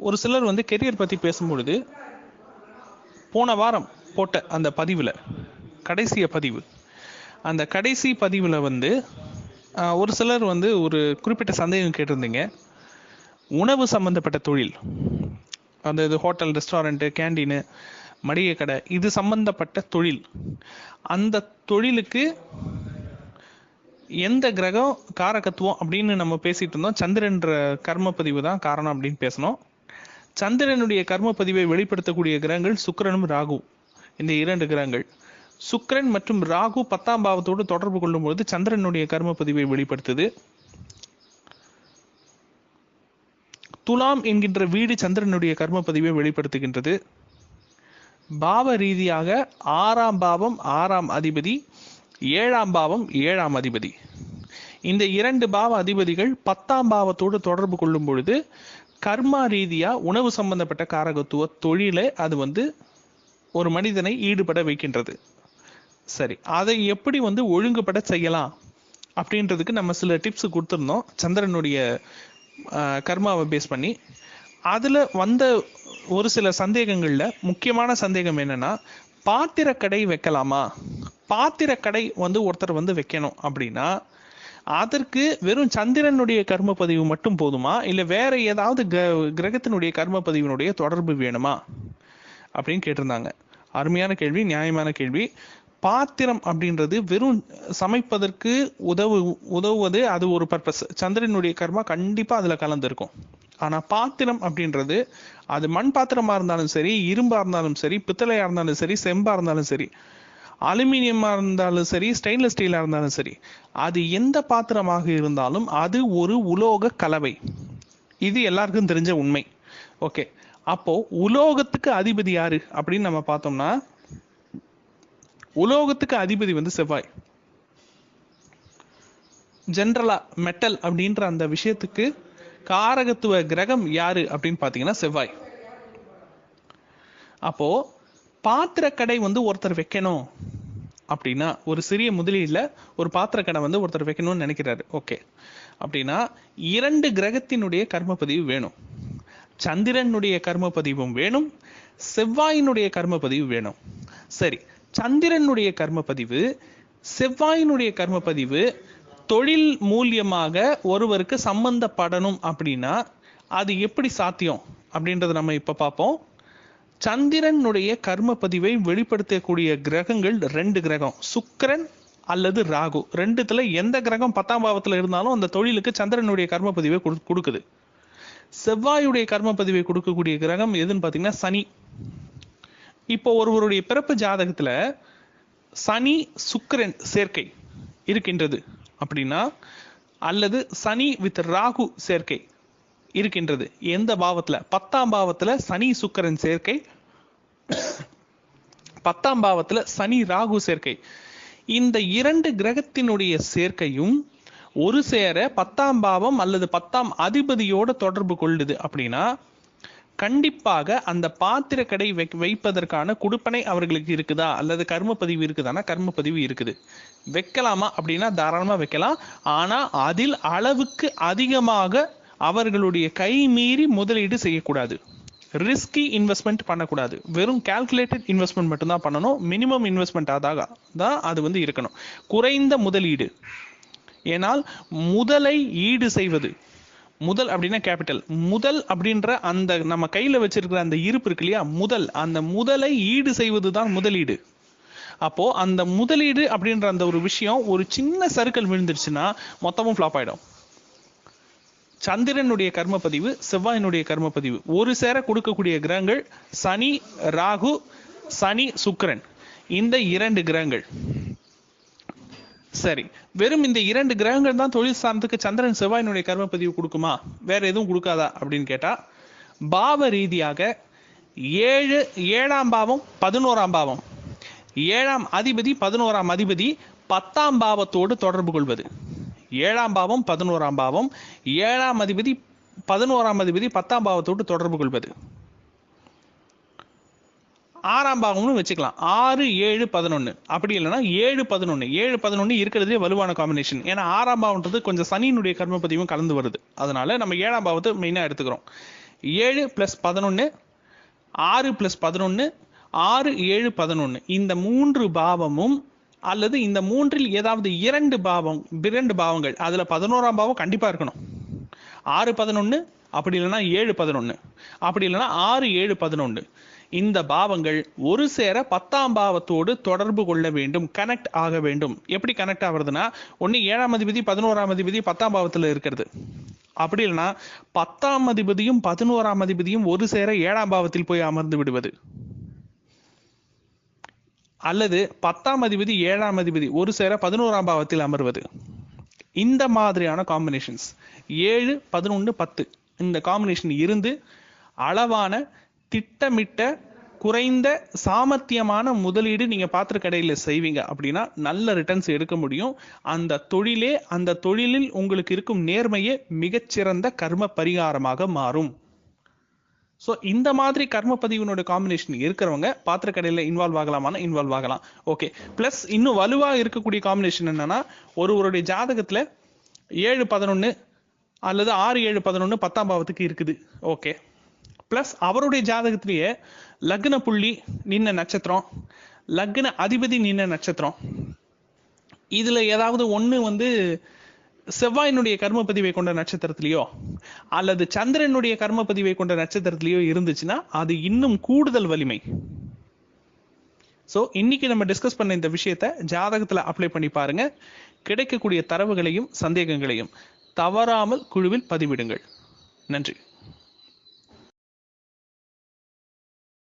ஒரு சிலர் வந்து கெரியர் பற்றி பேசும்பொழுது போன வாரம் போட்ட அந்த பதிவில் அந்த கடைசி பதிவில் வந்து ஒரு சிலர் வந்து ஒரு குறிப்பிட்ட சந்தேகம் கேட்டிருந்தீங்க. உணவு சம்பந்தப்பட்ட தொழில், அந்த இது ஹோட்டல், ரெஸ்டாரண்ட்டு, கேண்டீனு, மளிகை கடை, இது சம்பந்தப்பட்ட தொழில், அந்த தொழிலுக்கு எந்த கிரகம் காரகத்துவம் அப்படின்னு நம்ம பேசிட்டு இருந்தோம். சந்திரன்ற கர்ம பதிவு தான் காரணம் அப்படின்னு பேசணும். சந்திரனுடைய கர்ம பதிவை வெளிப்படுத்தக்கூடிய கிரகங்கள் சுக்கிரனும் ராகு, இந்த 2 கிரகங்கள். சுக்கிரன் மற்றும் ராகு 10ஆம் பாவத்தோடு தொடர்பு கொள்ளும் பொழுது சந்திரனுடைய கர்ம பதிவை வெளிப்படுத்துது. துலாம் என்கின்ற வீடு சந்திரனுடைய கர்ம பதிவை வெளிப்படுத்துகின்றது. பாவ ரீதியாக 6ஆம் பாவம் 6ஆம் அதிபதி, 7ஆம் பாவம் 7ஆம் அதிபதி. இந்த 2 பாவ அதிபதிகள் 10ஆம் பாவத்தோடு தொடர்பு கொள்ளும் பொழுது கர்மா ரீதியா உணவு சம்பந்தப்பட்ட காரகத்துவ தொழிலை அது வந்து ஒரு மனிதனை ஈடுபட வைக்கின்றது. சரி, அதை எப்படி வந்து ஒழுங்குபட செய்யலாம் அப்படின்றதுக்கு நம்ம சில டிப்ஸ் கொடுத்துருந்தோம் சந்திரனுடைய கர்மாவை பேஸ் பண்ணி. அதில் வந்த ஒரு சில சந்தேகங்களில் முக்கியமான சந்தேகம் என்னன்னா, பாத்திரக்கடை வைக்கலாமா? பாத்திரக்கடை வந்து ஒருத்தர் வந்து வைக்கணும் அப்படின்னா அதற்கு வெறும் சந்திரனுடைய கர்ம பதிவு மட்டும் போதுமா, இல்லை வேற ஏதாவது கிரகத்தினுடைய கர்ம பதிவினுடைய தொடர்பு வேணுமா அப்படின்னு கேட்டிருந்தாங்க. அருமையான கேள்வி, நியாயமான கேள்வி. பாத்திரம் அப்படின்றது வெறும் சமைப்பதற்கு உதவுவது, அது ஒரு பர்பஸ். சந்திரனுடைய கர்மா கண்டிப்பா அதுல கலந்துருக்கும். ஆனா பாத்திரம் அப்படின்றது அது மண் பாத்திரமா இருந்தாலும் சரி, இரும்பா இருந்தாலும் சரி, பித்தளையா இருந்தாலும் சரி, செம்பா இருந்தாலும் சரி, அலுமினியமா இருந்தாலும் சரி, ஸ்டெயின்லெஸ் ஸ்டீலா இருந்தாலும் சரி, அது எந்த பாத்திரமாக இருந்தாலும் அது ஒரு உலோக கலவை. இது எல்லாருக்கும் தெரிஞ்ச உண்மை. ஓகே, அப்போ உலோகத்துக்கு அதிபதி யாரு அப்படின்னு நம்ம பார்த்தோம்னா, உலோகத்துக்கு அதிபதி வந்து செவ்வாய். ஜென்ரலா மெட்டல் அப்படின்ற அந்த விஷயத்துக்கு காரகத்துவ கிரகம் யாரு அப்படின்னு பாத்தீங்கன்னா செவ்வாய். அப்போ பாத்திரக்கடை வந்து ஒருத்தர் வைக்கணும் அப்படின்னா, ஒரு சிறிய முதலீடுல ஒரு பாத்திரக்கடை வந்து ஒருத்தர் வைக்கணும்னு நினைக்கிறாரு. ஓகே, அப்படின்னா 2 கிரகத்தினுடைய கர்ம பதிவு வேணும். சந்திரனுடைய கர்ம பதிவும் வேணும், செவ்வாயினுடைய கர்ம பதிவு வேணும். சரி, சந்திரனுடைய கர்ம பதிவு, செவ்வாயினுடைய கர்ம பதிவு தொழில் மூலியமாக ஒருவருக்கு சம்பந்தப்படணும் அப்படின்னா அது எப்படி சாத்தியம் அப்படின்றத நம்ம இப்ப பார்ப்போம். சந்திரனுடைய கர்ம பதிவை வெளிப்படுத்தக்கூடிய கிரகங்கள் 2 கிரகம், சுக்கிரன் அல்லது ராகு. 2த்துல எந்த கிரகம் 10ஆம் பாவத்துல இருந்தாலும் அந்த தொழிலுக்கு சந்திரனுடைய கர்ம பதிவை கொடுக்குது. செவ்வாயுடைய கர்ம பதிவை கொடுக்கக்கூடிய கிரகம் எதுன்னு பாத்தீங்கன்னா சனி. இப்போ ஒருவருடைய பிறப்பு ஜாதகத்துல சனி சுக்கிரன் சேர்க்கை இருக்கின்றது அப்படின்னா, அல்லது சனி வித் ராகு சேர்க்கை இருக்கின்றது எந்த பாவத்துல? 10ஆம் பாவத்துல சனி சுக்கிரன் சேர்க்கை, 10ஆம் பாவத்துல சனி ராகு சேர்க்கை. இந்த 2 கிரகத்தினுடைய சேர்க்கையும் ஒரு சேர 10ஆம் பாவம் அல்லது 10ஆம் அதிபதியோட தொடர்பு கொள்ளுது அப்படின்னா கண்டிப்பாக அந்த பாத்திரக்கடை வைப்பதற்கான குடுப்பனை அவர்களுக்கு இருக்குதா, அல்லது கர்ம பதிவு இருக்குதானா? கர்ம பதிவு இருக்குது. வைக்கலாமா அப்படின்னா தாராளமா வைக்கலாம். ஆனா அதில் அளவுக்கு அதிகமாக அவர்களுடைய கை மீறி முதலீடு செய்யக்கூடாது. ரிஸ்கி இன்வெஸ்ட்மெண்ட் பண்ணக்கூடாது. வெறும் கால்குலேட்டட் இன்வெஸ்ட்மெண்ட் மட்டும்தான் பண்ணணும். மினிமம் இன்வெஸ்ட்மெண்ட் தான் அது வந்து இருக்கணும். குறைந்த முதலீடு. ஏனால் முதலை ஈடு செய்வது, முதல் அப்படின்னா கேபிட்டல், முதல் அப்படின்ற அந்த நம்ம கையில வச்சிருக்கிற அந்த இருப்பு இருக்கு இல்லையா, அந்த முதலை ஈடு செய்வது தான் முதலீடு. அப்போ அந்த முதலீடு அப்படின்ற அந்த ஒரு விஷயம் ஒரு சின்ன சர்க்கிள் விழுந்துருச்சுன்னா மொத்தமும் ஃபிளாப் ஆயிடும். சந்திரனுடைய கர்ம பதிவு, செவ்வாயினுடைய கர்ம பதிவு ஒரு சேர கொடுக்கக்கூடிய கிரகங்கள் சனி ராகு, சனி சுக்கிரன், இந்த 2 கிரகங்கள். சரி, வெறும் இந்த 2 கிரகங்கள் தான் தொழில் சார்ந்ததுக்கு சந்திரன் செவ்வாயினுடைய கர்ம பதிவு கொடுக்குமா, வேற எதுவும் கொடுக்காதா அப்படின்னு கேட்டா, பாவ ரீதியாக 7ஆம் பாவம் 11ஆம் பாவம், 7ஆம் அதிபதி 11ஆம் அதிபதி 10ஆம் பாவத்தோடு தொடர்பு கொள்வது. 7ஆம் பாவம் 11ஆம் பாவம், 7ஆம் அதிபதி 11ஆம் அதிபதி 10ஆம் பாவத்தோடு தொடர்பு கொள்வது. 6ஆம் பாவம்னு வச்சுக்கலாம். 6 7 11 அப்படி இல்லைன்னா 7 11. 7 11 இருக்கிறதுலே வலுவான காம்பினேஷன். ஏன்னா 6ஆம் பாவம்ன்றது கொஞ்சம் சனியினுடைய கர்ம பதிவும் கலந்து வருது. அதனால நம்ம 7ஆம் பாவத்தை மெயினா எடுத்துக்கிறோம். 7 + 11, 6 + 11, 6, 7, 11 இந்த 3 பாவமும் அல்லது இந்த மூன்றில் ஏதாவது இரண்டு பாவங்கள் அதுல 11ஆம் பாவம் கண்டிப்பா இருக்கணும். 6, 11 அப்படி இல்லைன்னா 7, 11 அப்படி இல்லைன்னா 6, 7, 11 இந்த பாவங்கள் ஒரு சேர 10ஆம் பாவத்தோடு தொடர்பு கொள்ள வேண்டும், கனெக்ட் ஆக வேண்டும். எப்படி கனெக்ட் ஆகுறதுன்னா, ஒன்னு 7ஆம் அதிபதி 11ஆம் அதிபதி 10ஆம் பாவத்தில் இருக்கிறது, அப்படி இல்லைன்னா 10ஆம் அதிபதியும் 11ஆம் அதிபதியும் ஒரு சேர 7ஆம் பாவத்தில் போய் அமர்ந்து விடுவது, அல்லது 10ஆம் அதிபதி 7ஆம் அதிபதி ஒரு சேர 11ஆம் பாவத்தில் அமர்வது. இந்த மாதிரியான காம்பினேஷன்ஸ் 7, 11, 10 இந்த காம்பினேஷன் இருந்து அளவான திட்டமிட்ட குறைந்த சாமர்த்தியமான முதலீடு நீங்க பாத்திர கடையில செய்வீங்க அப்படின்னா நல்ல ரிட்டர்ன்ஸ் எடுக்க முடியும். அந்த தொழிலில் உங்களுக்கு இருக்கும் நேர்மையே மிகச்சிறந்த கர்ம பரிகாரமாக மாறும். ஸோ இந்த மாதிரி கர்ம பதிவினோட காம்பினேஷன் இருக்கிறவங்க பாத்திர கடையில் இன்வால்வ் ஆகலாமான இன்வால்வ் ஆகலாம். ஓகே, பிளஸ் இன்னும் வலுவாக இருக்கக்கூடிய காம்பினேஷன் என்னன்னா, ஒருவருடைய ஜாதகத்துல 7, 11 அல்லது 6, 7, 11 10ஆம் பாவத்துக்கு இருக்குது. ஓகே, பிளஸ் அவருடைய ஜாதகத்திலேயே லக்ன புள்ளி நின்ன நட்சத்திரம், லக்ன அதிபதி நின்ன நட்சத்திரம், இதுல ஏதாவது ஒண்ணு செவ்வாயினுடைய கர்ம பதிவை கொண்ட நட்சத்திரத்திலேயோ அல்லது சந்திரனுடைய கர்ம பதிவை கொண்ட நட்சத்திரத்திலேயோ இருந்துச்சுன்னா அது இன்னும் கூடுதல் வலிமை. ஸோ இன்னைக்கு நம்ம டிஸ்கஸ் பண்ண இந்த விஷயத்த ஜாதகத்துல அப்ளை பண்ணி பாருங்க. கிடைக்கக்கூடிய தரவுகளையும் சந்தேகங்களையும் தவறாமல் குழுவில் பதிவிடுங்கள். நன்றி.